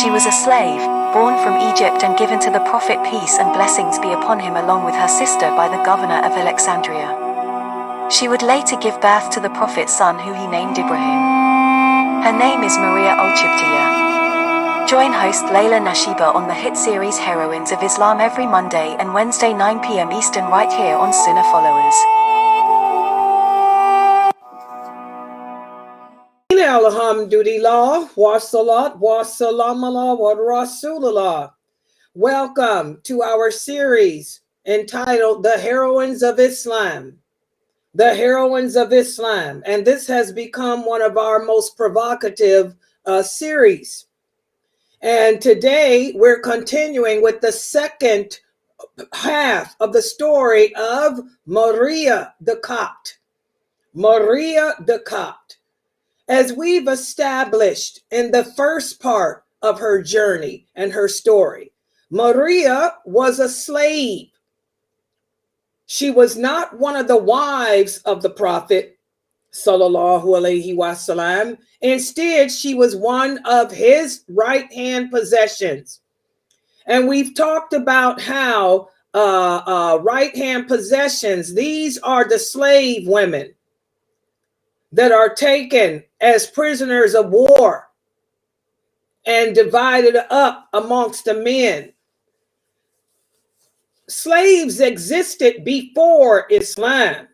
She was a slave, born from Egypt and given to the Prophet peace and blessings be upon him along with her sister by the governor of Alexandria. She would later give birth to the Prophet's son who he named Ibrahim. Her name is Mariya Al-Qibtiyya. Join host lailanasheeba on the hit series Heroines of Islam every Monday and Wednesday 9 p.m. Eastern right here on Sunnahfollowers. Alhamdulillah, wa salat, wa salam ala wa rasulullah. Welcome to our series entitled The Heroines of Islam. The Heroines of Islam. And this has become one of our most provocative series. And today we're continuing with the second half of the story of Mariya the Copt. Mariya the Copt. As we've established in the first part of her journey and her story, Mariya was a slave. She was not one of the wives of the Prophet, sallallahu alaihi wasallam. Instead, she was one of his right-hand possessions. And we've talked about how right-hand possessions, these are the slave women that are taken as prisoners of war and divided up amongst the men. Slaves existed before Islam,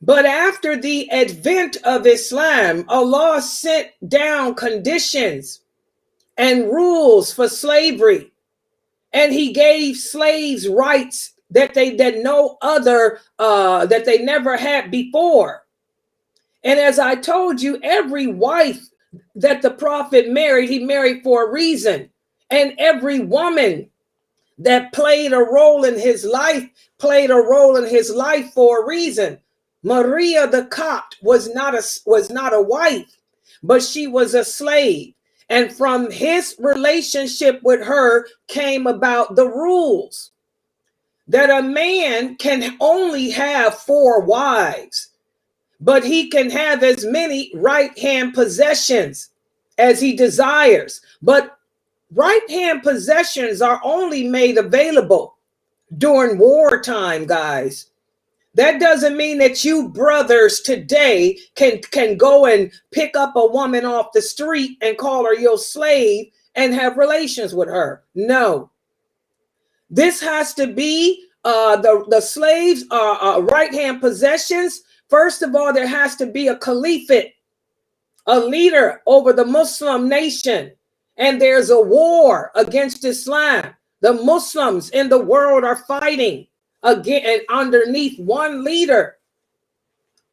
but after the advent of Islam, Allah sent down conditions and rules for slavery, and he gave slaves rights that they never had before. And as I told you, every wife that the Prophet married, he married for a reason. And every woman that played a role in his life for a reason. Mariya the Copt was not a wife, but she was a slave. And from his relationship with her came about the rules that a man can only have 4 wives, but he can have as many right-hand possessions as he desires. But right-hand possessions are only made available during wartime, guys. That doesn't mean that you brothers today can go and pick up a woman off the street and call her your slave and have relations with her. No. This has to be the slaves are right-hand possessions. First of all, there has to be a caliphate, a leader over the Muslim nation. And there's a war against Islam. The Muslims in the world are fighting again and underneath one leader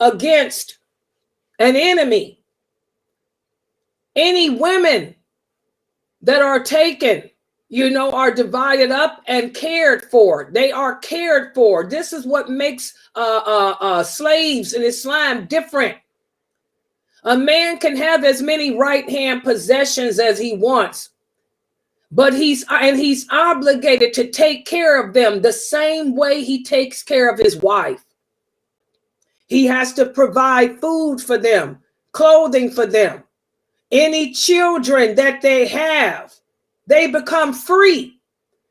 against an enemy. Any women that are taken, are divided up and cared for. They are cared for. This is what makes slaves in Islam different. A man can have as many right-hand possessions as he wants, but he's obligated to take care of them the same way he takes care of his wife. He has to provide food for them, clothing for them. Any children that they have, they become free.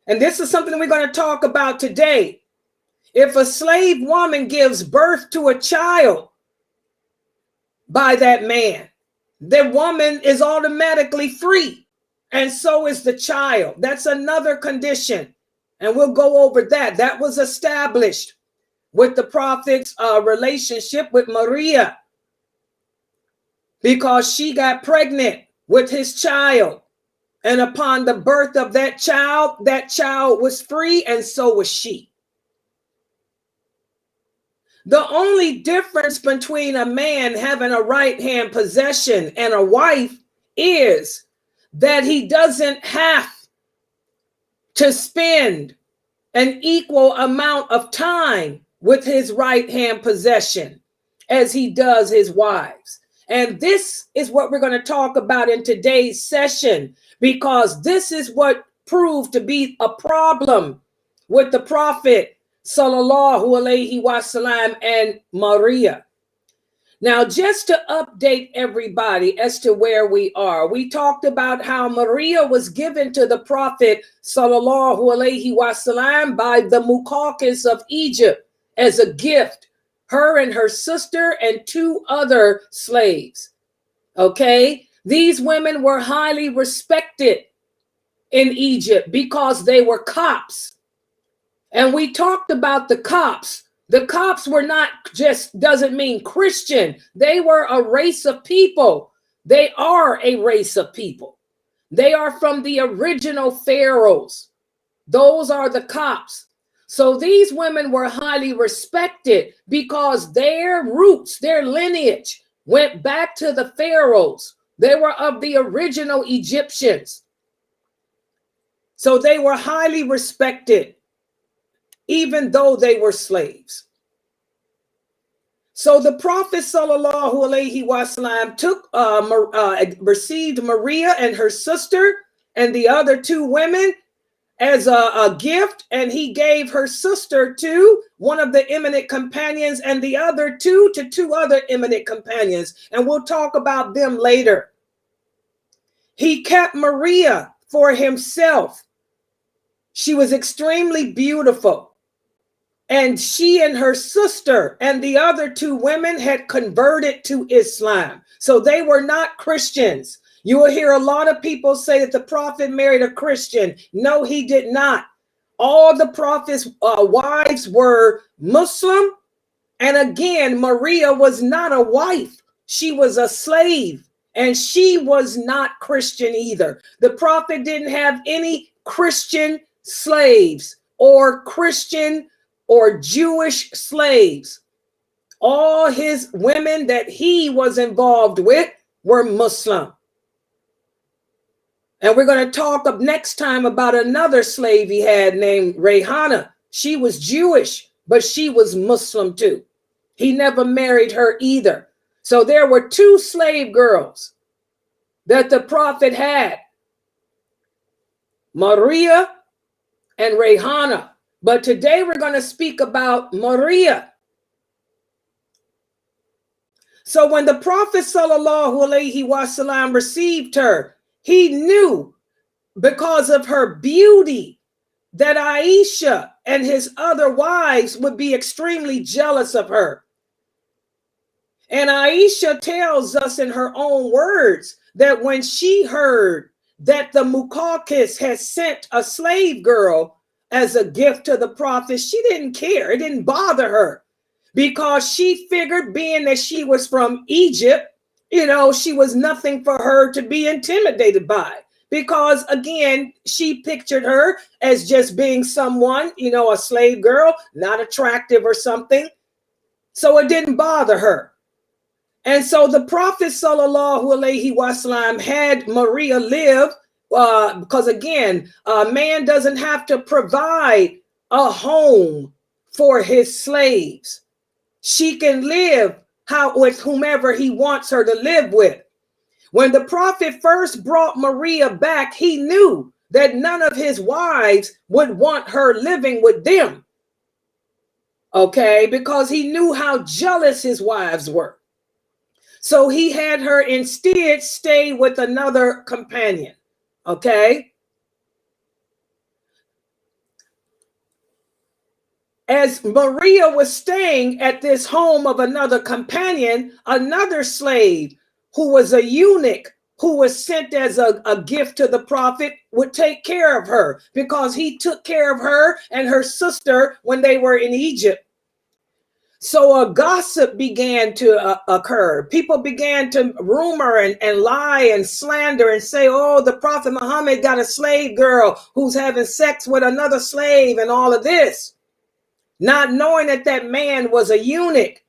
And this is something we're going to talk about today. If a slave woman gives birth to a child by that man, the woman is automatically free. And so is the child. That's another condition. And we'll go over that. That was established with the Prophet's relationship with Mariya, because she got pregnant with his child. And upon the birth of that child was free, and so was she. The only difference between a man having a right-hand possession and a wife is that he doesn't have to spend an equal amount of time with his right-hand possession as he does his wives. And this is what we're going to talk about in today's session, because this is what proved to be a problem with the Prophet sallallahu alaihi wasallam and Mariya. Now, just to update everybody as to where we are, we talked about how Mariya was given to the Prophet sallallahu alaihi wasallam by the Muqawqis of Egypt as a gift, her and her sister and 2 other slaves. Okay, these women were highly respected in Egypt because they were Copts. And we talked about the Copts. The Copts were not just, doesn't mean Christian. They were a race of people. They are a race of people. They are from the original pharaohs. Those are the Copts. So these women were highly respected because their roots, their lineage went back to the pharaohs. They were of the original Egyptians. So they were highly respected, even though they were slaves. So the Prophet sallallahu alaihi wasallam received Mariya and her sister and the other 2 women as a gift, and he gave her sister to one of the eminent companions and the other 2 to 2 other eminent companions, and we'll talk about them later. He kept Mariya for himself. She was extremely beautiful, and she and her sister and the other 2 women had converted to Islam, so they were not Christians. You will hear a lot of people say that the Prophet married a Christian. No, he did not. All the Prophet's wives were Muslim. And again, Mariya was not a wife. She was a slave. And she was not Christian either. The Prophet didn't have any Christian slaves or Christian or Jewish slaves. All his women that he was involved with were Muslim. And we're going to talk up next time about another slave he had named Rayhana. She was Jewish, but she was Muslim too. He never married her either. So there were 2 slave girls that the Prophet had, Mariya and Rayhana. But today we're going to speak about Mariya. So when the Prophet sallallahu alaihi wasallam received her, he knew because of her beauty that Aisha and his other wives would be extremely jealous of her. And Aisha tells us in her own words that when she heard that the Muqawqis had sent a slave girl as a gift to the Prophet, she didn't care. It didn't bother her because she figured, being that she was from Egypt, she was nothing for her to be intimidated by, because again, she pictured her as just being someone, a slave girl, not attractive or something. So it didn't bother her. And so the Prophet sallallahu alaihi wasallam had Mariya live because again, a man doesn't have to provide a home for his slaves. She can live with whomever he wants her to live with. When the Prophet first brought Mariya back, he knew that none of his wives would want her living with them. Okay, because he knew how jealous his wives were. So he had her instead stay with another companion. Okay. As Mariya was staying at this home of another companion, another slave who was a eunuch who was sent as a gift to the Prophet would take care of her, because he took care of her and her sister when they were in Egypt. So a gossip began to occur. People began to rumor and lie and slander and say, oh, the Prophet Muhammad got a slave girl who's having sex with another slave and all of this, not knowing that that man was a eunuch.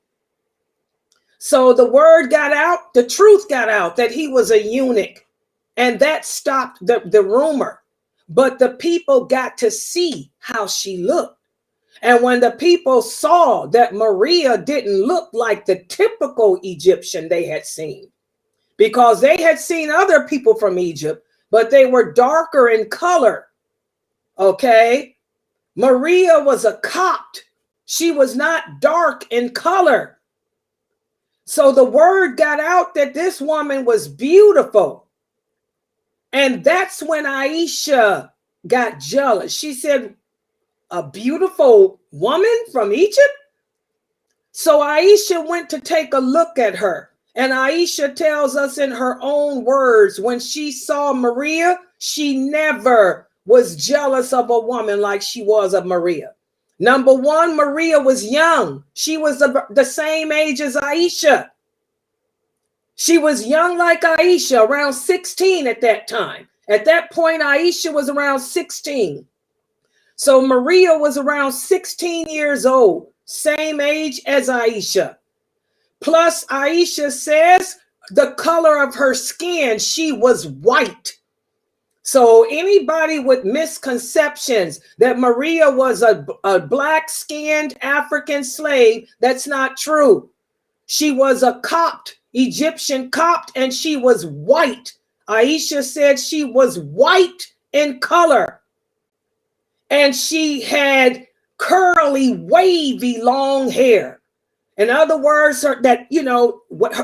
So the word got out, the truth got out that he was a eunuch, and that stopped the rumor. But the people got to see how she looked. And when the people saw that Mariya didn't look like the typical Egyptian they had seen, because they had seen other people from Egypt, but they were darker in color. Okay. Mariya was a Copt. She was not dark in color. So the word got out that this woman was beautiful. And that's when Aisha got jealous. She said, a beautiful woman from Egypt? So Aisha went to take a look at her. And Aisha tells us in her own words, when she saw Mariya, she never was jealous of a woman like she was of Mariya. Number one, Mariya was young. She was the same age as Aisha. She was young like Aisha, around 16 at that time. At that point, Aisha was around 16. So Mariya was around 16 years old, same age as Aisha. Plus, Aisha says the color of her skin, she was white. So anybody with misconceptions that Mariya was a black-skinned African slave, that's not true. She was a Copt, Egyptian Copt, and she was white. Aisha said she was white in color. And she had curly, wavy, long hair. In other words, that,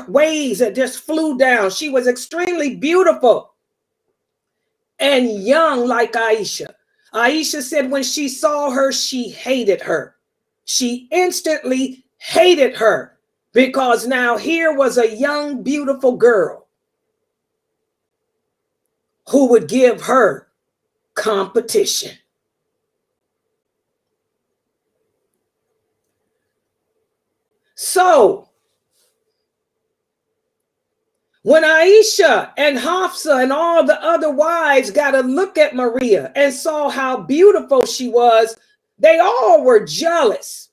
waves that just flew down. She was extremely beautiful and young like Aisha. Aisha said when she saw her, she hated her. She instantly hated her because now here was a young, beautiful girl who would give her competition. So when Aisha and Hafsa and all the other wives got a look at Mariya and saw how beautiful she was, they all were jealous.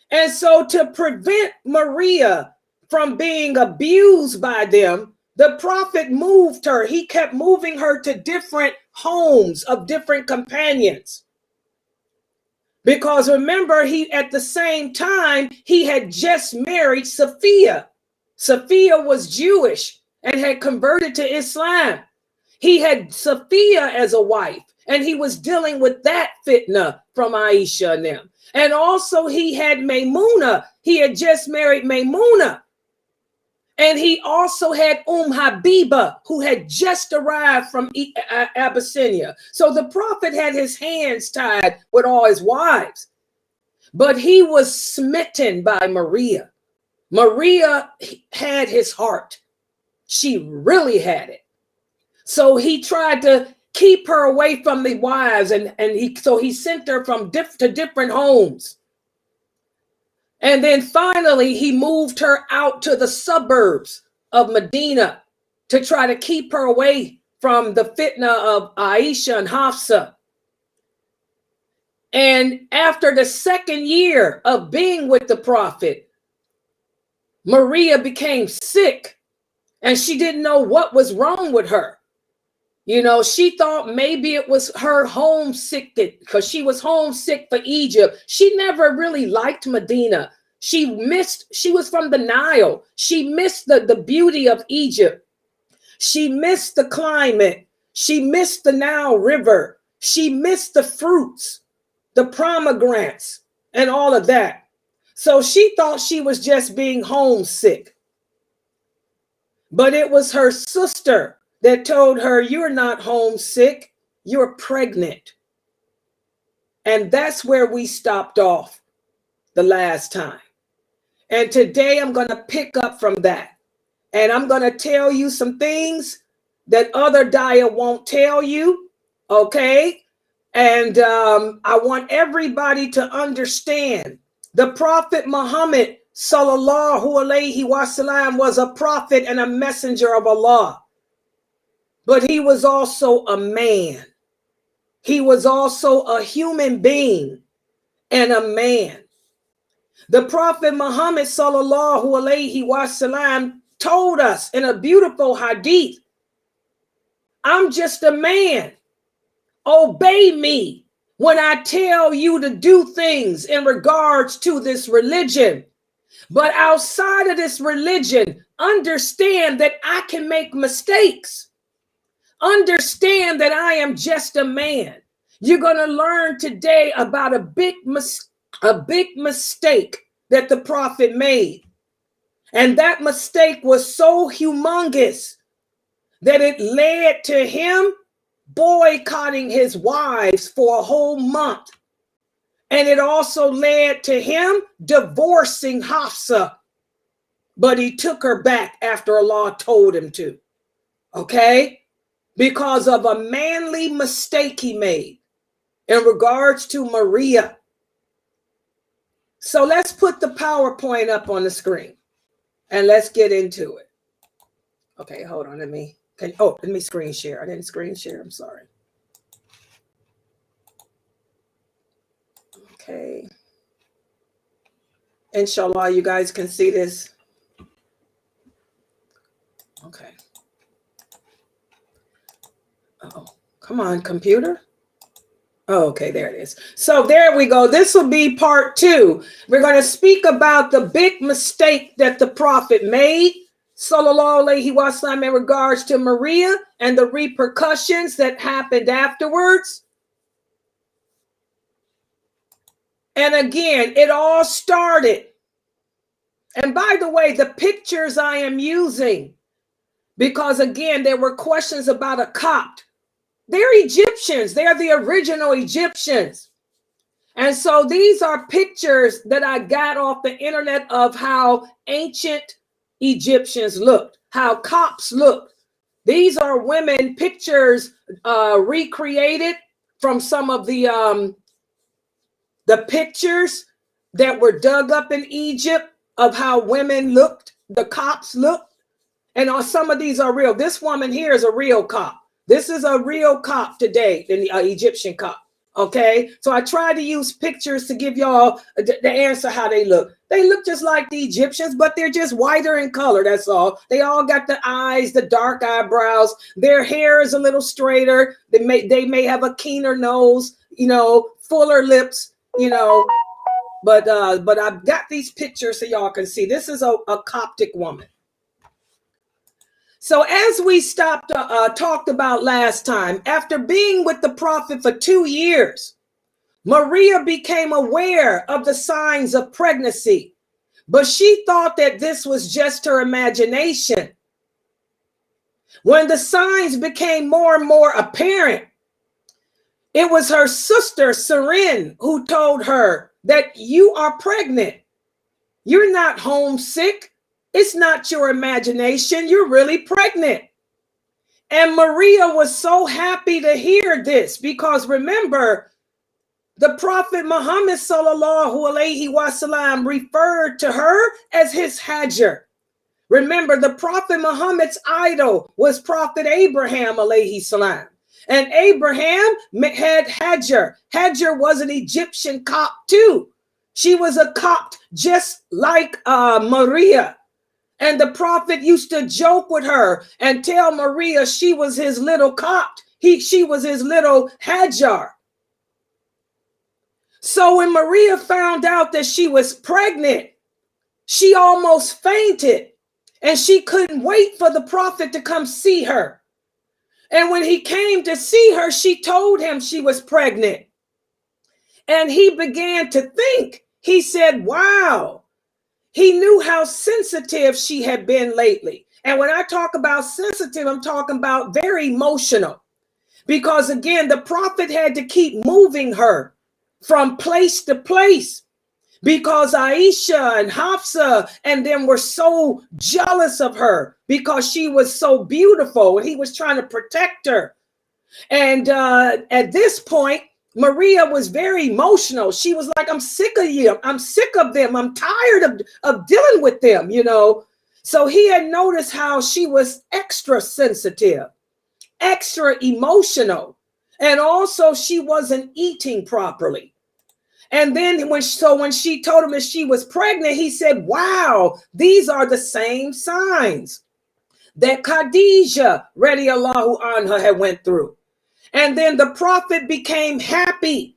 And so to prevent Mariya from being abused by them, the prophet moved her. He kept moving her to different homes of different companions. Because remember, at the same time, he had just married Sophia. Sophia was Jewish and had converted to Islam. He had Sophia as a wife, and he was dealing with that fitna from Aisha and them. And also he had Maymuna. He had just married Maymuna. And he also had Habiba, who had just arrived from Abyssinia. So the prophet had his hands tied with all his wives. But he was smitten by Mariya. Mariya had his heart. She really had it. So he tried to keep her away from the wives, and he sent her to different homes. And then finally, he moved her out to the suburbs of Medina to try to keep her away from the fitna of Aisha and Hafsa. And after the second year of being with the prophet, Mariya became sick, and she didn't know what was wrong with her. She thought maybe it was her homesick, because she was homesick for Egypt. She never really liked Medina. She was from the Nile. She missed the beauty of Egypt. She missed the climate. She missed the Nile River. She missed the fruits, the pomegranates, and all of that. So she thought she was just being homesick. But it was her sister that told her, you're not homesick, you're pregnant. And that's where we stopped off the last time. And today I'm going to pick up from that. And I'm going to tell you some things that other dawah won't tell you, okay? And I want everybody to understand the Prophet Muhammad sallallahu alaihi wasallam was a prophet and a messenger of Allah. But he was also a man. He was also a human being and a man. The Prophet Muhammad sallallahu alaihi wasallam told us in a beautiful hadith, I'm just a man. Obey me when I tell you to do things in regards to this religion. But outside of this religion, understand that I can make mistakes. Understand that I am just a man. You're going to learn today about a big mistake that the prophet made. And that mistake was so humongous that it led to him boycotting his wives for a whole month. And it also led to him divorcing Hafsa. But he took her back after Allah told him to. Okay? Because of a manly mistake he made in regards to Mariya. So let's put the PowerPoint up on the screen and let's get into it. Okay, hold on. Let me screen share. I didn't screen share. I'm sorry. Okay. Inshallah, you guys can see this. Okay. Oh, come on, computer. Oh, okay, there it is. So there we go. This will be part 2. We're going to speak about the big mistake that the Prophet made, sallallahu alaihi wasallam, in regards to Mariya and the repercussions that happened afterwards. And again, it all started. And by the way, the pictures I am using, because again, there were questions about a Copt. They're Egyptians. They're the original Egyptians. And so these are pictures that I got off the internet of how ancient Egyptians looked, how Copts looked. These are women pictures recreated from some of the pictures that were dug up in Egypt of how women looked, the Copts looked. And some of these are real. This woman here is a real Copt. This is a real Copt today, the Egyptian Copt. Okay, so I tried to use pictures to give y'all the answer how they look. They look just like the Egyptians, but they're just whiter in color. That's all. They all got the eyes, the dark eyebrows. Their hair is a little straighter. They may have a keener nose, you know, fuller lips, you know. But I've got these pictures so y'all can see. This is a Coptic woman. So as we talked about last time, after being with the Prophet for 2 years, Mariya became aware of the signs of pregnancy, but she thought that this was just her imagination. When the signs became more and more apparent, it was her sister, Serin, who told her that you are pregnant. You're not homesick. It's not your imagination. You're really pregnant. And Mariya was so happy to hear this because remember, the Prophet Muhammad sallallahu alaihi wasallam referred to her as his Hajar. Remember, the Prophet Muhammad's idol was Prophet Abraham alaihi salam. And Abraham had Hajar. Hajar was an Egyptian Copt too. She was a Copt just like Mariya. And the Prophet used to joke with her and tell Mariya she was his little Copt. She was his little Hajar. So when Mariya found out that she was pregnant, she almost fainted. And she couldn't wait for the Prophet to come see her. And when he came to see her, she told him she was pregnant. And he began to think. He said, wow. He knew how sensitive she had been lately. And when I talk about sensitive, I'm talking about very emotional. Because again, the Prophet had to keep moving her from place to place. Because Aisha and Hafsa and them were so jealous of her because she was so beautiful and he was trying to protect her. And at this point, Mariya was very emotional. She was like, I'm sick of you. I'm sick of them. I'm tired of dealing with them, you know. So he had noticed how she was extra sensitive, extra emotional. And also she wasn't eating properly. And then when she told him that she was pregnant, he said, wow, these are the same signs that Khadija radiallahu anha had went through. And then the Prophet became happy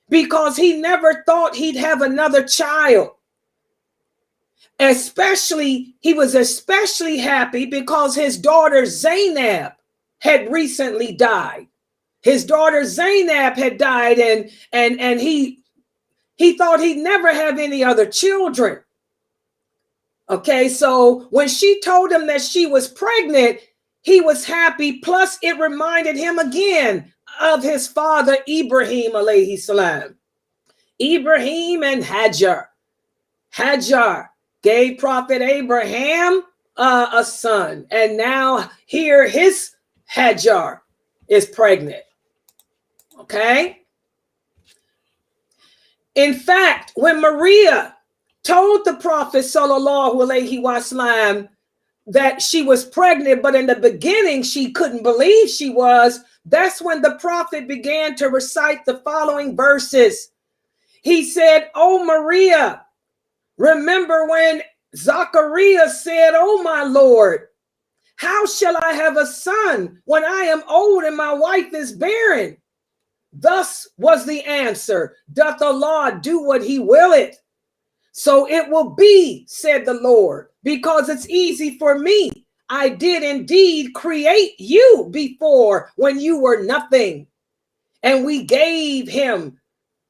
because he never thought he'd have another child. He was especially happy because his daughter Zainab had recently died. His daughter Zainab had died and he thought he'd never have any other children. Okay, so when she told him that she was pregnant, he was happy. Plus, it reminded him again of his father, Ibrahim alayhi salam. Ibrahim and Hajar. Hajar gave Prophet Abraham a son. And now here his Hajar is pregnant. Okay. In fact, when Mariya told the Prophet sallallahu alaihi wasallam that she was pregnant, but in the beginning she couldn't believe she was, that's when the Prophet began to recite the following verses. He said, "Oh Mariya, remember when Zacharias said, 'Oh my Lord, how shall I have a son when I am old and my wife is barren?' Thus was the answer, 'Doth Allah do what he willeth? So it will be, said the Lord, because it's easy for me. I did indeed create you before when you were nothing. And we gave him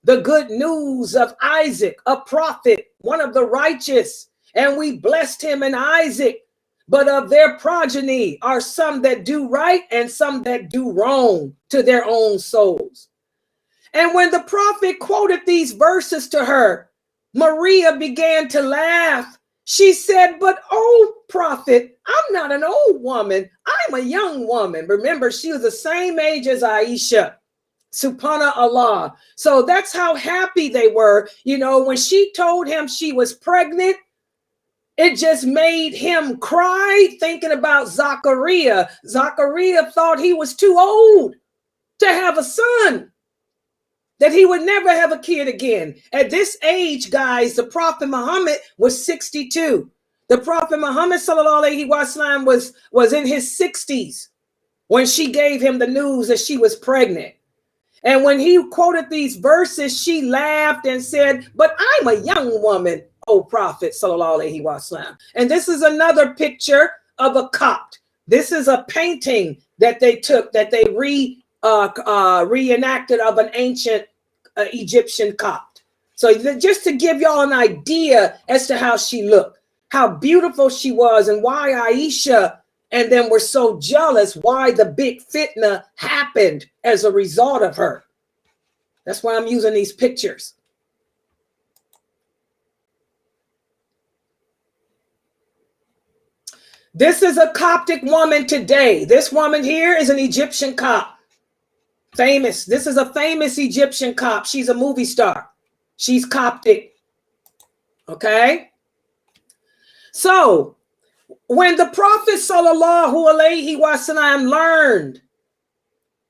the good news of Isaac, a prophet, one of the righteous, and we blessed him in Isaac. But of their progeny are some that do right and some that do wrong to their own souls.'" And when the Prophet quoted these verses to her, Mariya began to laugh. She said, "But oh Prophet, I'm not an old woman. I'm a young woman." Remember, she was the same age as Aisha. Subhanallah. So that's how happy they were. You know, when she told him she was pregnant, it just made him cry thinking about Zachariah. Zachariah thought he was too old to have a son, that he would never have a kid again. At this age, guys, the Prophet Muhammad was 62. The Prophet Muhammad sallallahu alaihi wasallam was in his 60s when she gave him the news that she was pregnant. And when he quoted these verses, she laughed and said, "But I'm a young woman, O Prophet sallallahu alaihi wasallam." And this is another picture of a Copt. This is a painting that they took, that they reenacted of an ancient Egyptian Copt. So just to give y'all an idea as to how she looked, how beautiful she was, and why Aisha and them were so jealous, why the big fitna happened as a result of her. That's why I'm using these pictures. This is a Coptic woman today. This woman here is an Egyptian Copt. Famous. This is a famous Egyptian Copt. She's a movie star. She's Coptic. Okay. So when the Prophet sallallahu alaihi wasallam learned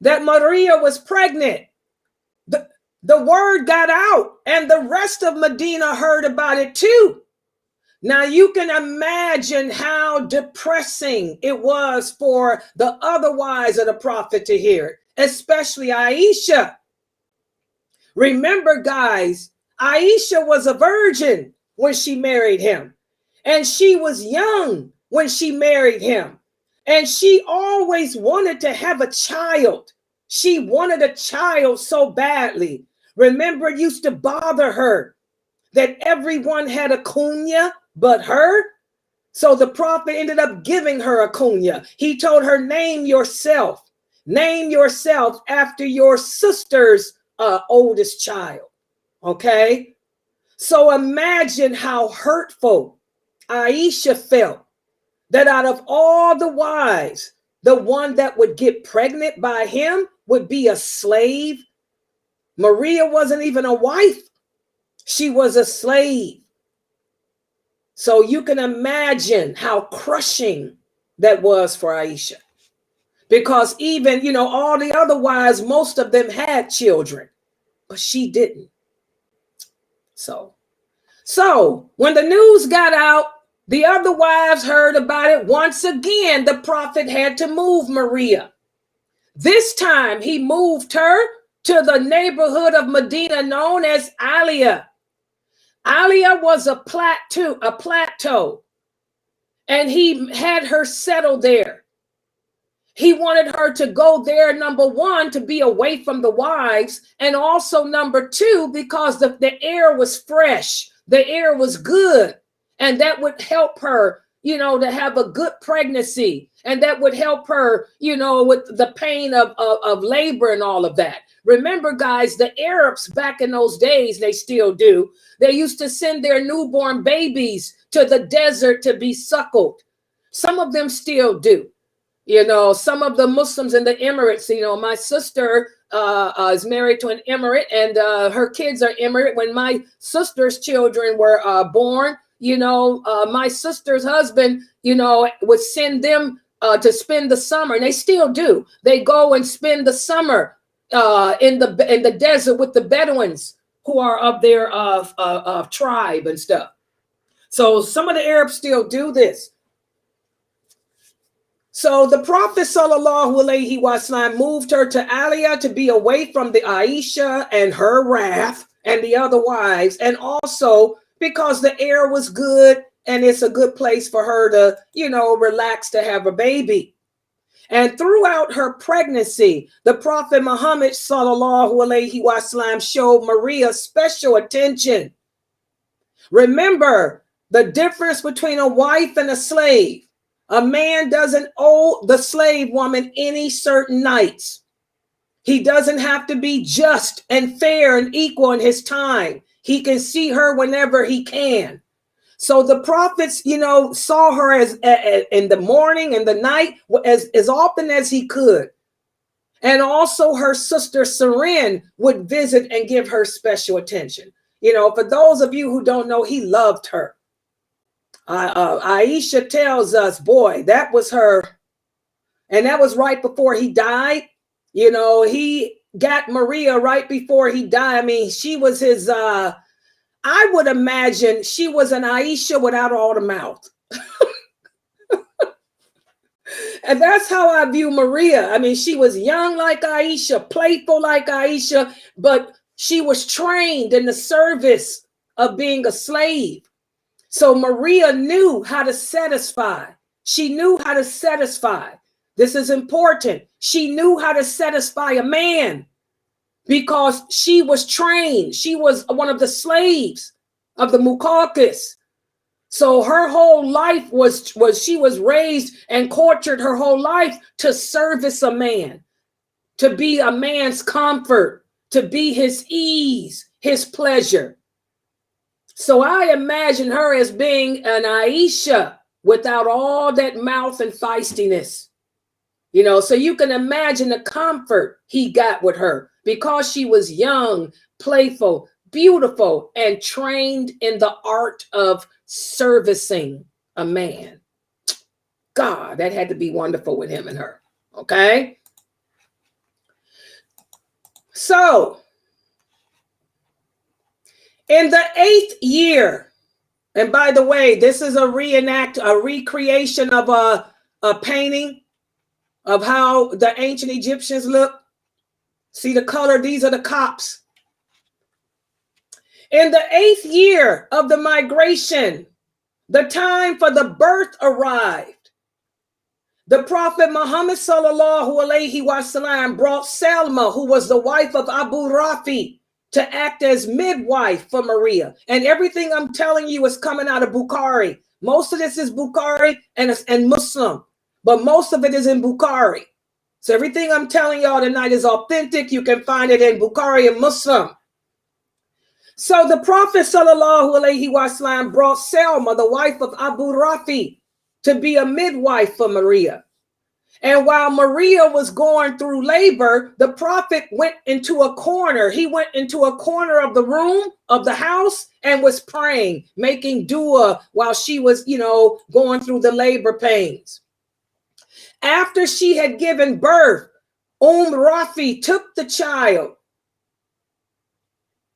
that Mariya was pregnant, the word got out and the rest of Medina heard about it too. Now you can imagine how depressing it was for the other wives of the Prophet to hear it, especially Aisha. Remember, guys, Aisha was a virgin when she married him, and she was young when she married him, and she always wanted to have a child. She wanted a child so badly. Remember, it used to bother her that everyone had a kunya but her. So the Prophet ended up giving her a kunya. He told her, name yourself after your sister's oldest child. Okay. So imagine how hurtful Aisha felt that out of all the wives, the one that would get pregnant by him would be a slave. Mariya wasn't even a wife. She was a slave. So you can imagine how crushing that was for Aisha. Because even, all the other wives, most of them had children, but she didn't. So when the news got out, the other wives heard about it. Once again, the Prophet had to move Mariya. This time he moved her to the neighborhood of Medina known as Aliyah. Aliyah was a plateau, and he had her settle there. He wanted her to go there, number one, to be away from the wives, and also number two, because the air was fresh, the air was good, and that would help her, you know, to have a good pregnancy, and that would help her, you know, with the pain of labor and all of that. Remember, guys, the Arabs back in those days, they still do. They used to send their newborn babies to the desert to be suckled. Some of them still do. You know, some of the Muslims in the Emirates, you know, my sister is married to an Emirate, and her kids are Emirate. When my sister's children were born, you know, my sister's husband, you know, would send them to spend the summer, and they still do. They go and spend the summer in the desert with the Bedouins who are of their tribe and stuff. So some of the Arabs still do this. So the Prophet sallallahu alaihi wasallam moved her to Aliyah to be away from the Aisha and her wrath and the other wives, and also because the air was good and it's a good place for her to, you know, relax, to have a baby. And throughout her pregnancy, the Prophet Muhammad sallallahu alaihi wasallam showed Mariya special attention. Remember the difference between a wife and a slave. A man doesn't owe the slave woman any certain nights. He doesn't have to be just and fair and equal in his time. He can see her whenever he can. So the prophets, you know, saw her as in the morning and the night as often as he could. And also her sister Seren would visit and give her special attention. You know, for those of you who don't know, he loved her. Aisha tells us, boy, that was her. And that was right before he died. You know, he got Mariya right before he died. I mean, she was his, I would imagine she was an Aisha without all the mouth. And that's how I view Mariya. I mean, she was young like Aisha, playful like Aisha, but she was trained in the service of being a slave. So Mariya knew how to satisfy. She knew how to satisfy. This is important. She knew how to satisfy a man because she was trained. She was one of the slaves of the Muqawqis. So her whole life was she was raised and cultured her whole life to service a man, to be a man's comfort, to be his ease, his pleasure. So I imagine her as being an Aisha without all that mouth and feistiness. You know, so you can imagine the comfort he got with her because she was young, playful, beautiful, and trained in the art of servicing a man. God, that had to be wonderful with him and her. Okay. So in the 8th year, and by the way, this is a recreation of a painting of how the ancient Egyptians look. See the color? These are the Copts. In the 8th year of the migration, the time for the birth arrived. The Prophet Muhammad sallallahu alaihi wasallam brought Salma, who was the wife of Abu Rafi, to act as midwife for Mariya. And everything I'm telling you is coming out of Bukhari. Most of this is Bukhari and Muslim, but most of it is in Bukhari. So everything I'm telling y'all tonight is authentic. You can find it in Bukhari and Muslim. So the Prophet sallallahu alaihi wasallam brought Salma, the wife of Abu Rafi, to be a midwife for Mariya. And while Mariya was going through labor, the Prophet went into a corner. He went into a corner of the room of the house and was praying, making dua while she was, you know, going through the labor pains. After she had given birth, Rafi took the child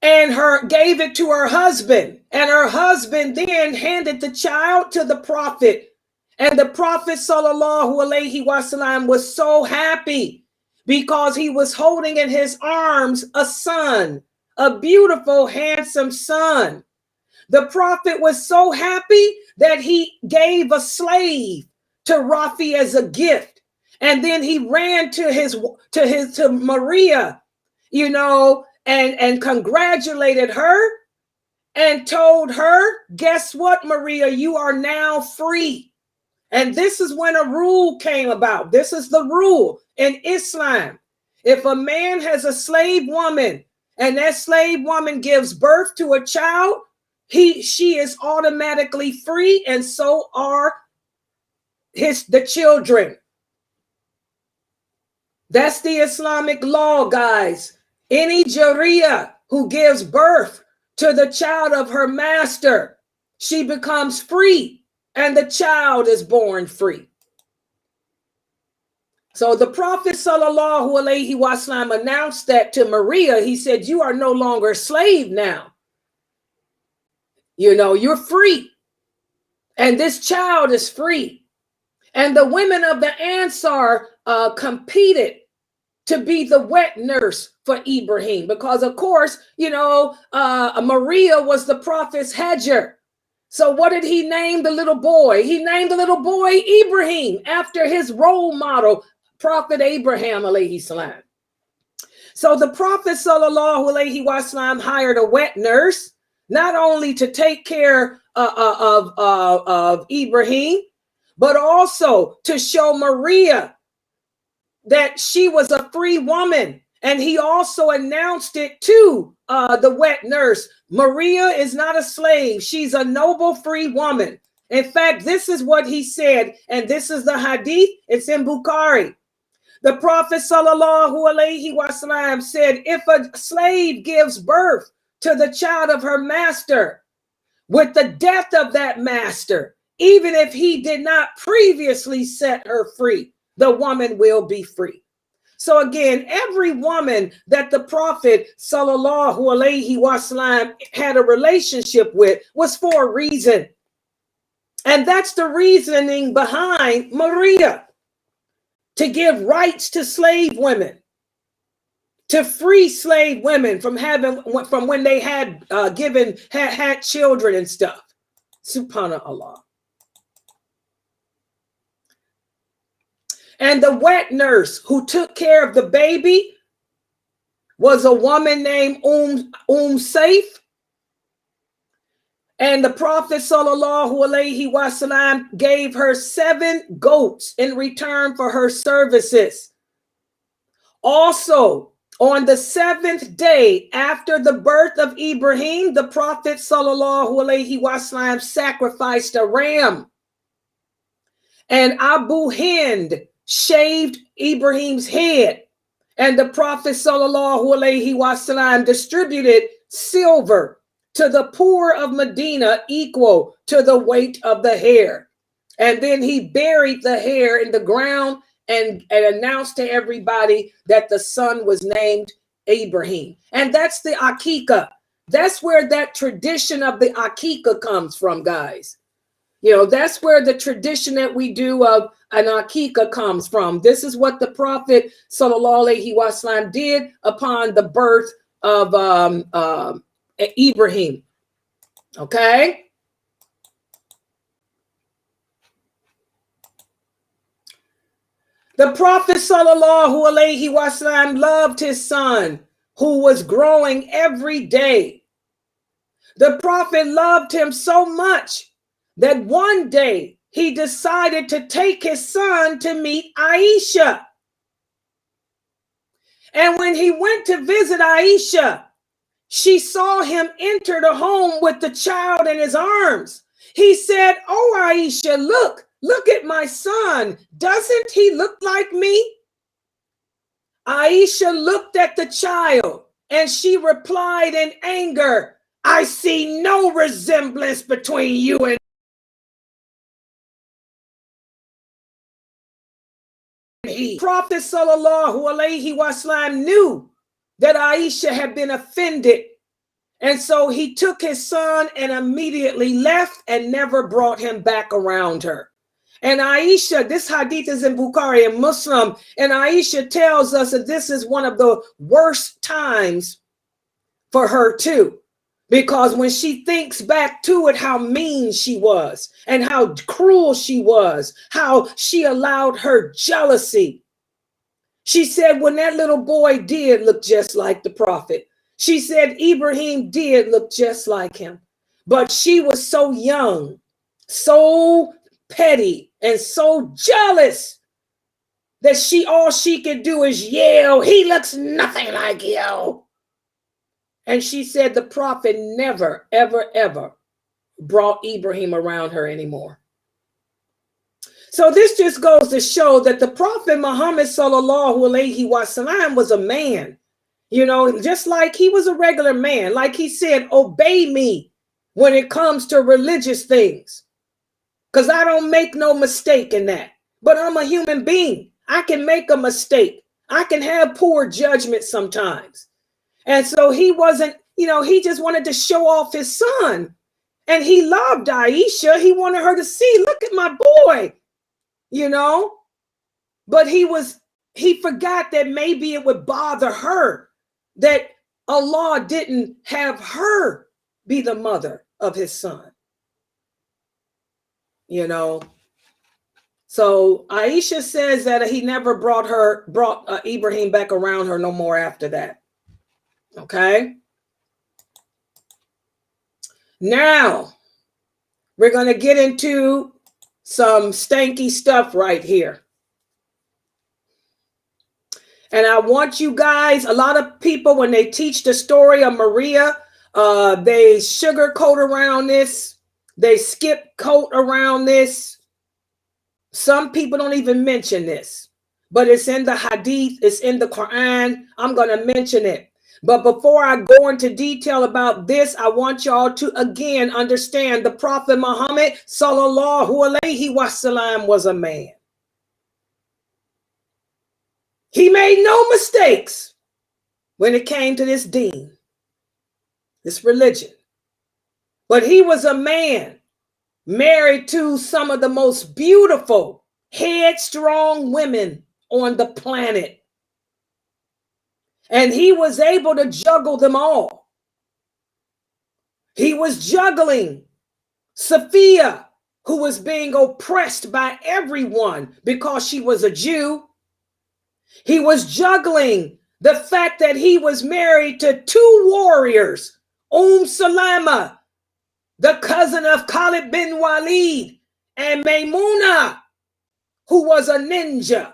and gave it to her husband. And her husband then handed the child to the Prophet. And the Prophet sallallahu alaihi wasallam was so happy because he was holding in his arms a son, a beautiful, handsome son. The Prophet was so happy that he gave a slave to Rafi as a gift. And then he ran to Mariya, you know, and congratulated her and told her, guess what, Mariya, you are now free. And this is when a rule came about. This is the rule in Islam. If a man has a slave woman and that slave woman gives birth to a child, she is automatically free, and so are the children. That's the Islamic law, guys. Any Jariya who gives birth to the child of her master, she becomes free, and the child is born free. So the Prophet sallallahu alaihi wasallam announced that to Mariya. He said, you are no longer a slave now. You know, you're free. And this child is free. And the women of the Ansar competed to be the wet nurse for Ibrahim. Because, of course, you know, Mariya was the Prophet's Hajar. So what did he name the little boy? He named the little boy Ibrahim after his role model, Prophet Abraham alayhi salam. So the Prophet sallallahu alayhi wasallam hired a wet nurse, not only to take care of Ibrahim, but also to show Mariya that she was a free woman. And he also announced it to the wet nurse. Mariya is not a slave. She's a noble free woman. In fact, this is what he said, and this is the hadith. It's in Bukhari. The Prophet sallallahu alaihi wasallam said, if a slave gives birth to the child of her master, with the death of that master, even if he did not previously set her free, the woman will be free. So again, every woman that the Prophet sallallahu alaihi wasallam had a relationship with was for a reason. And that's the reasoning behind Mariya, to give rights to slave women, to free slave women from when they had had children and stuff. Subhanallah. And the wet nurse who took care of the baby was a woman named Saif. And the Prophet sallallahu alaihi wasallam gave her 7 goats in return for her services. Also, on the 7th day after the birth of Ibrahim, the Prophet sallallahu alaihi wasallam sacrificed a ram. And Abu Hind shaved Ibrahim's head. And the Prophet sallallahu alaihi wasallam distributed silver to the poor of Medina equal to the weight of the hair. And then he buried the hair in the ground and announced to everybody that the son was named Ibrahim. And that's the Aqiqah. That's where that tradition of the Aqiqah comes from, guys. You know, that's where the tradition that we do of an Aqiqah comes from. This is what the Prophet sallallahu alaihi wasallam did upon the birth of Ibrahim. Okay. The Prophet sallallahu alaihi wasallam loved his son, who was growing every day. The Prophet loved him so much that one day he decided to take his son to meet Aisha. And when he went to visit Aisha, she saw him enter the home with the child in his arms. He said, "Oh, Aisha, look at my son. Doesn't he look like me?" Aisha looked at the child and she replied in anger, "I see no resemblance between you and he." Prophet sallallahu alaihi wasallam knew that Aisha had been offended. And so he took his son and immediately left and never brought him back around her. And Aisha, this hadith is in Bukhari and Muslim, and Aisha tells us that this is one of the worst times for her too. Because when she thinks back to it, how mean she was and how cruel she was, how she allowed her jealousy. She said when that little boy did look just like the Prophet. She said Ibrahim did look just like him. But she was so young, so petty, and so jealous that all she could do is yell, "He looks nothing like you." And she said the prophet never, ever, ever brought Ibrahim around her anymore. So this just goes to show that the Prophet Muhammad sallallahu alaihi wasallam was a man, just like he was a regular man. Like he said, obey me when it comes to religious things, because I don't make no mistake in that. But I'm a human being. I can make a mistake. I can have poor judgment sometimes. And so he wasn't, he just wanted to show off his son. And he loved Aisha. He wanted her to see, look at my boy. But he forgot that maybe it would bother her that Allah didn't have her be the mother of his son. So Aisha says that he never brought Ibrahim back around her no more after that. Okay. Now we're going to get into some stanky stuff right here. And I want you guys, a lot of people, when they teach the story of Mariya, they sugarcoat around this. They skip coat around this. Some people don't even mention this, but it's in the hadith, it's in the Quran. I'm going to mention it. But before I go into detail about this, I want y'all to again understand the Prophet Muhammad sallallahu alaihi wasallam was a man. He made no mistakes when it came to this deen, this religion. But he was a man married to some of the most beautiful, headstrong women on the planet. And he was able to juggle them all. He was juggling Sophia, who was being oppressed by everyone because she was a Jew. He was juggling the fact that he was married to two warriors, Salama, the cousin of Khalid bin Walid, and Maymuna, who was a ninja.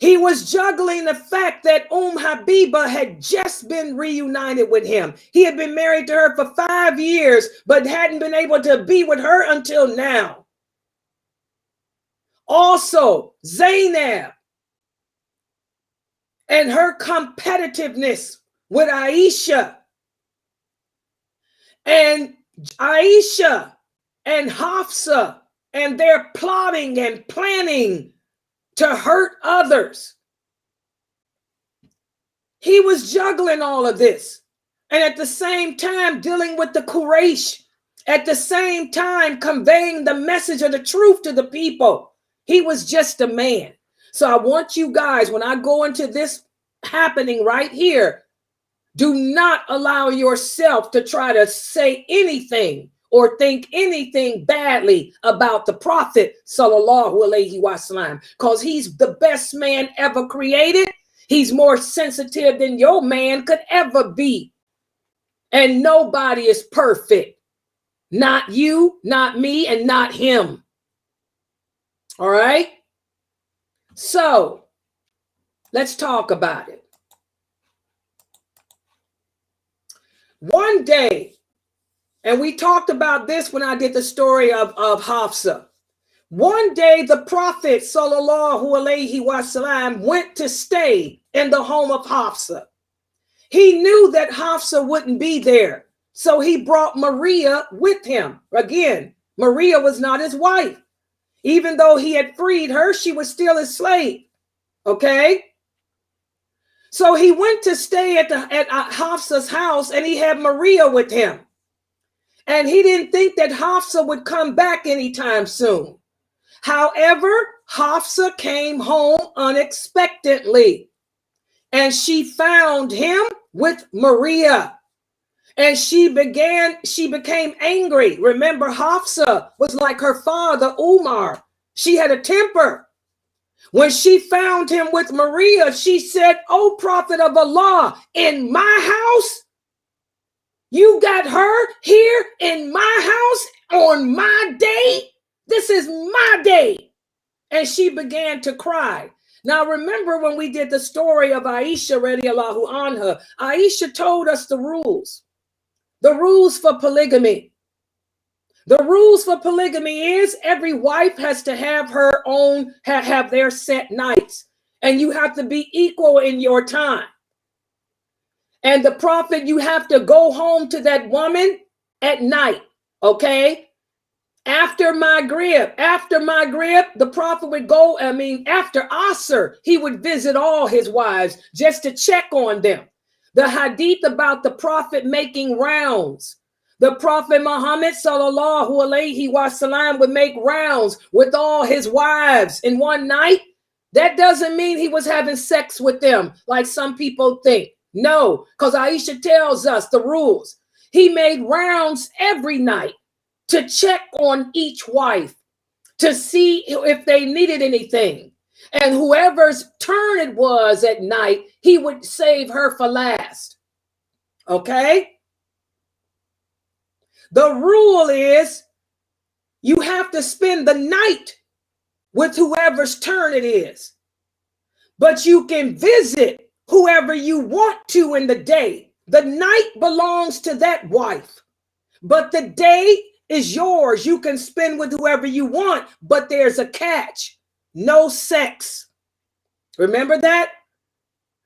He was juggling the fact that Habiba had just been reunited with him. He had been married to her for 5 years, but hadn't been able to be with her until now. Also, Zainab and her competitiveness with Aisha. And Aisha and Hafsa and their plotting and planning to hurt others. He was juggling all of this. And at the same time dealing with the Quraysh. At the same time conveying the message of the truth to the people. He was just a man. So I want you guys, when I go into this happening right here, do not allow yourself to try to say anything or think anything badly about the Prophet sallallahu alaihi wasallam, because he's the best man ever created. He's more sensitive than your man could ever be. And nobody is perfect. Not you, not me, and not him. All right? So, let's talk about it. One day, and we talked about this when I did the story of Hafsa. One day, the Prophet sallallahu alaihi wasallam went to stay in the home of Hafsa. He knew that Hafsa wouldn't be there, so he brought Mariya with him. Again, Mariya was not his wife. Even though he had freed her, she was still his slave. Okay? So he went to stay at Hafsa's house, and he had Mariya with him. And he didn't think that Hafsa would come back anytime soon. However, Hafsa came home unexpectedly, and she found him with Mariya. And she became angry. Remember, Hafsa was like her father, Umar. She had a temper. When she found him with Mariya, she said, "O Prophet of Allah, in my house?" You got her here in my house on my day. This is my day. And she began to cry. Now, remember when we did the story of Aisha radiallahu anha, Aisha told us the rules for polygamy. The rules for polygamy is every wife has to have her own, have their set nights, and you have to be equal in your time. And the prophet, you have to go home to that woman at night, okay? After Maghrib, the prophet would go, after Asr, he would visit all his wives just to check on them. The hadith about the prophet making rounds. The Prophet Muhammad sallallahu alaihi wasallam would make rounds with all his wives in one night. That doesn't mean he was having sex with them like some people think. No, because Aisha tells us the rules. He made rounds every night to check on each wife, to see if they needed anything. And whoever's turn it was at night, he would save her for last. Okay? The rule is you have to spend the night with whoever's turn it is. But you can visit whoever you want to in the day. The night belongs to that wife, but the day is yours. You can spend with whoever you want, but there's a catch. No sex. Remember that?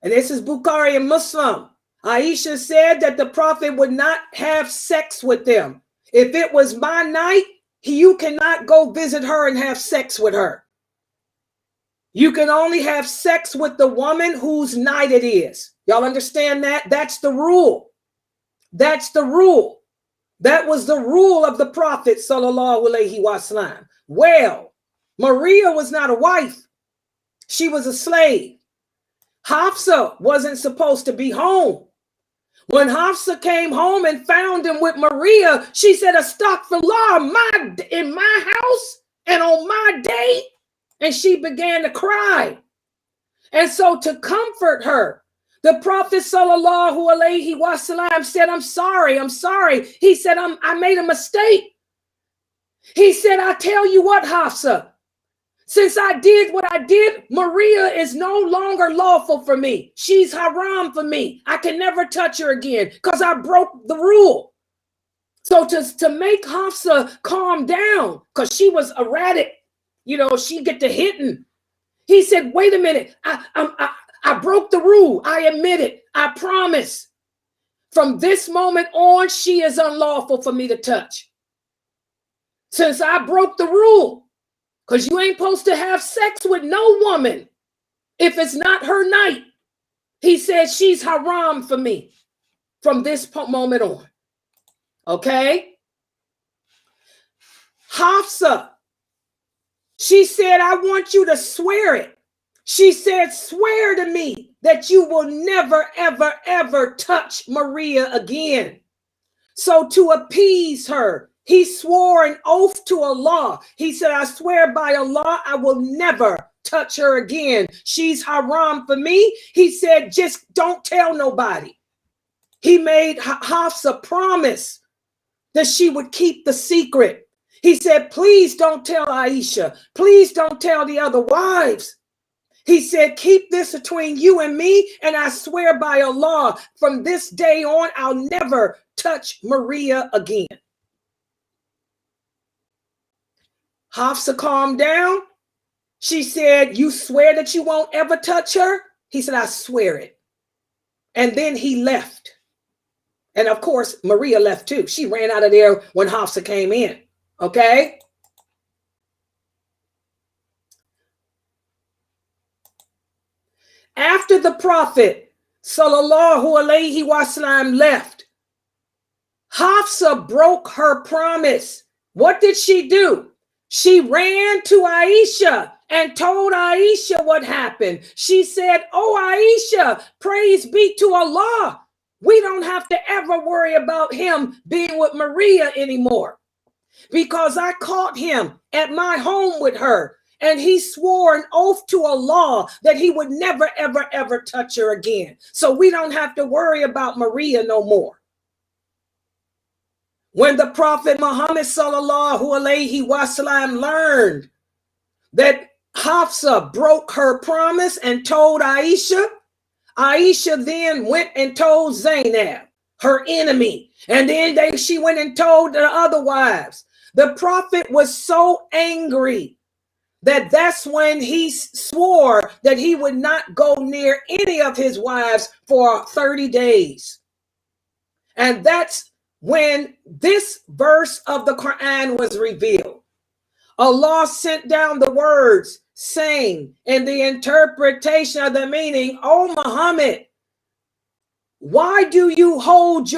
And this is Bukhari and Muslim. Aisha said that the prophet would not have sex with them. If it was my night, you cannot go visit her and have sex with her. You can only have sex with the woman whose night it is. Y'all understand that? That's the rule. That's the rule. That was the rule of the prophet sallallahu alaihi wasallam. Well, Mariya was not a wife. She was a slave. Hafsa wasn't supposed to be home. When Hafsa came home and found him with Mariya, she said, Astaghfirullah, in my house and on my day. And she began to cry. And so to comfort her, the Prophet sallallahu alaihi wasallam said, I'm sorry. He said, I made a mistake. He said, I tell you what, Hafsa, since I did what I did, Mariya is no longer lawful for me. She's haram for me. I can never touch her again because I broke the rule. So to make Hafsa calm down, because she was erratic, she get to hitting. He said, wait a minute. I broke the rule. I admit it. I promise. From this moment on, she is unlawful for me to touch. Since I broke the rule. Because you ain't supposed to have sex with no woman if it's not her night. He said she's haram for me from this moment on. Okay? Hafsa, she said, I want you to swear it. She said, swear to me that you will never, ever, ever touch Mariya again. So to appease her, he swore an oath to Allah. He said, I swear by Allah, I will never touch her again. She's haram for me. He said, just don't tell nobody. He made Hafsa promise that she would keep the secret. He said, please don't tell Aisha. Please don't tell the other wives. He said, keep this between you and me. And I swear by Allah, from this day on, I'll never touch Mariya again. Hafsa calmed down. She said, you swear that you won't ever touch her? He said, I swear it. And then he left. And of course, Mariya left too. She ran out of there when Hafsa came in. Okay? After the Prophet sallallahu alaihi wasallam left, Hafsa broke her promise. What did she do? She ran to Aisha and told Aisha what happened. She said, oh, Aisha, praise be to Allah. We don't have to ever worry about him being with Mariya anymore because I caught him at my home with her and he swore an oath to Allah that he would never, ever, ever touch her again. So we don't have to worry about Mariya no more. When the Prophet Muhammad sallallahu alaihi wasallam learned that Hafsa broke her promise and told Aisha, Aisha then went and told Zainab, her enemy, and then she went and told the other wives. The Prophet was so angry that's when he swore that he would not go near any of his wives for 30 days. And that's when this verse of the Quran was revealed. Allah sent down the words saying in the interpretation of the meaning, "O Muhammad, why do you hold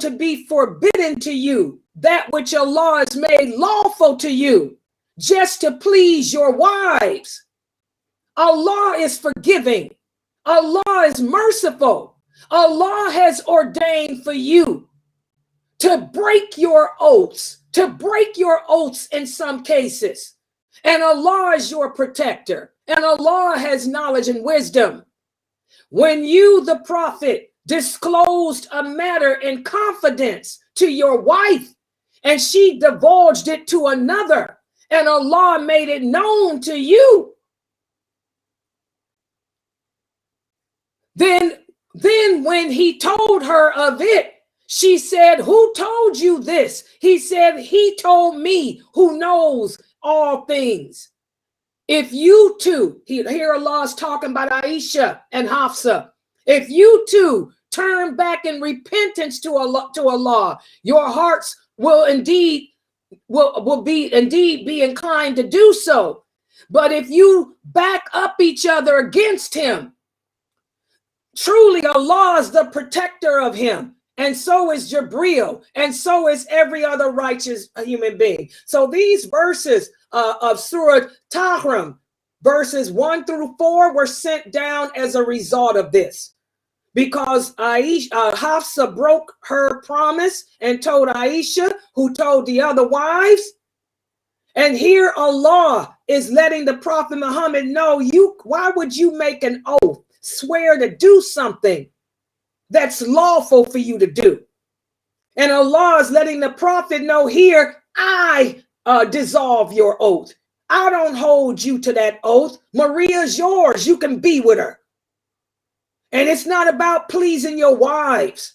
to be forbidden to you that which Allah has made lawful to you, just to please your wives? Allah is forgiving. Allah is merciful. Allah has ordained for you to break your oaths in some cases. And Allah is your protector. And Allah has knowledge and wisdom. When you, the Prophet, disclosed a matter in confidence to your wife, and she divulged it to another, and Allah made it known to you, then when he told her of it, she said, "Who told you this?" He said, "He told me, who knows all things." If you two, here Allah is talking about Aisha and Hafsa, if you two turn back in repentance to Allah, your hearts will indeed be inclined to do so. But if you back up each other against him, truly Allah is the protector of him. And so is Jibreel, and so is every other righteous human being. So these verses of Surah Tahrim, verses 1 through 4, were sent down as a result of this. Because Hafsa broke her promise and told Aisha, who told the other wives. And here Allah is letting the Prophet Muhammad know, why would you make an oath, swear to do something that's lawful for you to do? And Allah is letting the Prophet know here, I dissolve your oath. I don't hold you to that oath. Mariya's yours. You can be with her. And it's not about pleasing your wives.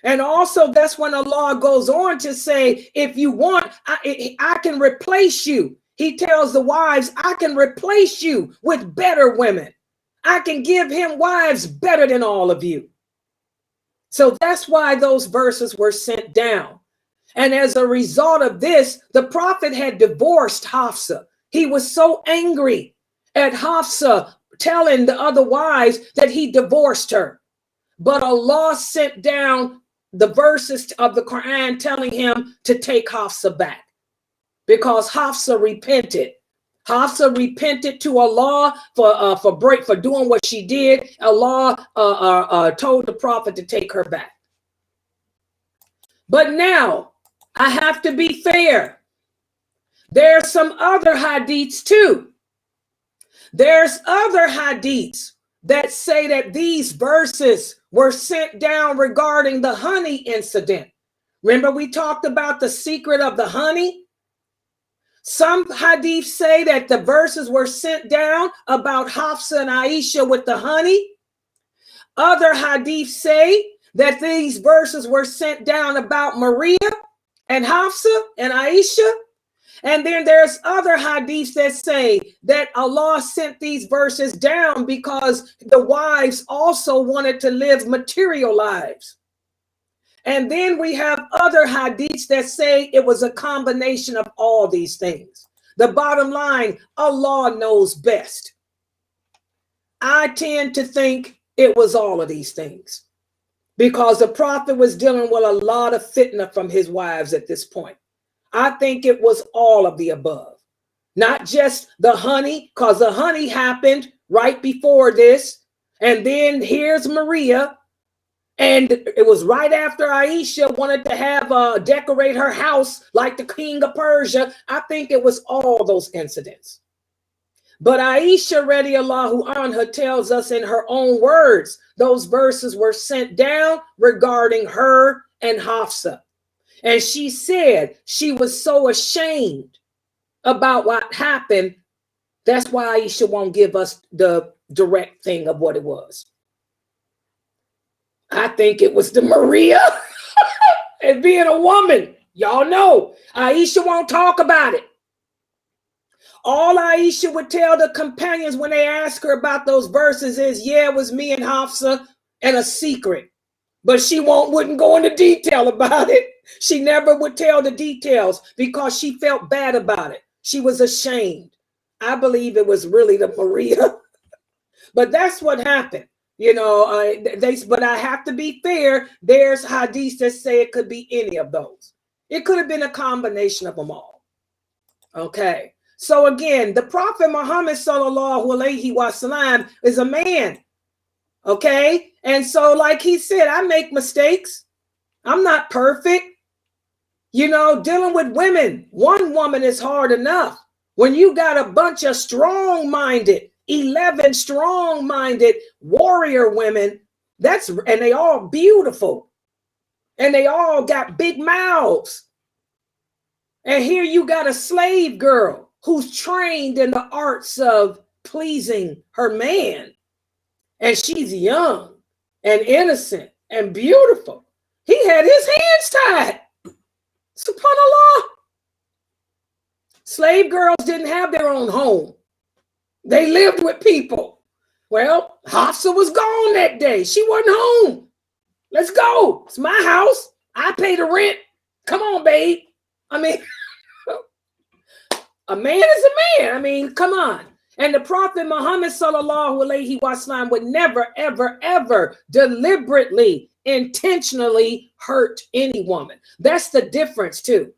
And also that's when Allah goes on to say, if you want, I can replace you. He tells the wives, I can replace you with better women. I can give him wives better than all of you. So that's why those verses were sent down. And as a result of this, the Prophet had divorced Hafsa. He was so angry at Hafsa telling the other wives that he divorced her. But Allah sent down the verses of the Quran telling him to take Hafsa back, because Hafsa repented. Hafsa repented to Allah for doing what she did. Allah told the Prophet to take her back. But now I have to be fair. There's some other hadiths too. There's other hadiths that say that these verses were sent down regarding the honey incident. Remember we talked about the secret of the honey? Some hadiths say that the verses were sent down about Hafsa and Aisha with the honey. Other hadiths say that these verses were sent down about Mariya and Hafsa and Aisha. And then there's other hadiths that say that Allah sent these verses down because the wives also wanted to live material lives. And then we have other hadiths that say it was a combination of all these things. The bottom line, Allah knows best. I tend to think it was all of these things, because the Prophet was dealing with a lot of fitna from his wives at this point. I think it was all of the above, not just the honey, because the honey happened right before this. And then here's Mariya. And it was right after Aisha wanted to have decorate her house like the king of Persia. I think it was all those incidents. But Aisha radiallahu anha tells us in her own words, those verses were sent down regarding her and Hafsa. And she said she was so ashamed about what happened. That's why Aisha won't give us the direct thing of what it was. I think it was the Mariya. And being a woman, y'all know, Aisha won't talk about it. All Aisha would tell the companions when they ask her about those verses is, yeah, it was me and Hafsa and a secret. But she wouldn't go into detail about it. She never would tell the details because she felt bad about it. She was ashamed. I believe it was really the Mariya. But that's what happened. You know, but I have to be fair. There's hadiths that say it could be any of those. It could have been a combination of them all. Okay. So again, the Prophet Muhammad sallallahu alaihi wasallam is a man. Okay. And so like he said, I make mistakes. I'm not perfect. You know, dealing with women, one woman is hard enough. When you got a bunch of strong-minded, 11 strong-minded warrior women, and they all beautiful. And they all got big mouths. And here you got a slave girl who's trained in the arts of pleasing her man. And she's young and innocent and beautiful. He had his hands tied. SubhanAllah. Slave girls didn't have their own home. They lived with people. Well, Hafsa was gone that day. She wasn't home. Let's go. It's my house. I pay the rent. Come on, babe. I mean, a man is a man. I mean, come on. And the Prophet Muhammad sallallahu alaihi wasallam would never, ever, ever deliberately, intentionally hurt any woman. That's the difference too.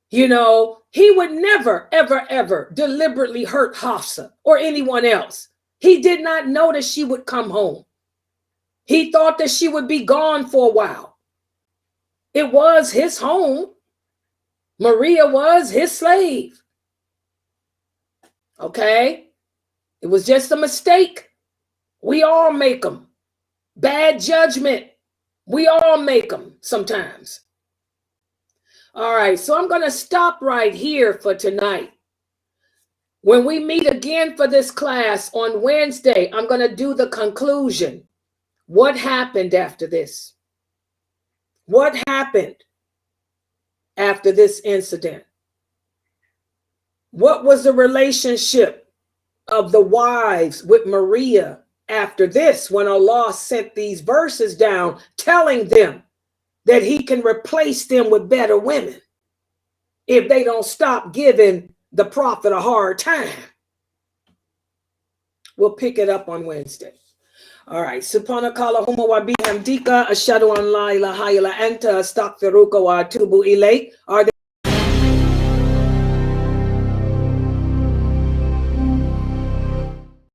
You know, he would never, ever, ever deliberately hurt Hafsa or anyone else. He did not know that she would come home. He thought that she would be gone for a while. It was his home. Mariya was his slave. Okay? It was just a mistake. We all make them. Bad judgment. We all make them sometimes. All right, so I'm going to stop right here for tonight. When we meet again for this class on Wednesday, I'm going to do the conclusion. What happened after this? What happened after this incident? What was the relationship of the wives with Mariya after this, when Allah sent these verses down telling them that he can replace them with better women if they don't stop giving the Prophet a hard time? We'll pick it up on Wednesday. All right. Subhanakallahumma wa bihamdika ashhadu an la ilaha illa anta astaghfiruka wa atubu ilayk. Are there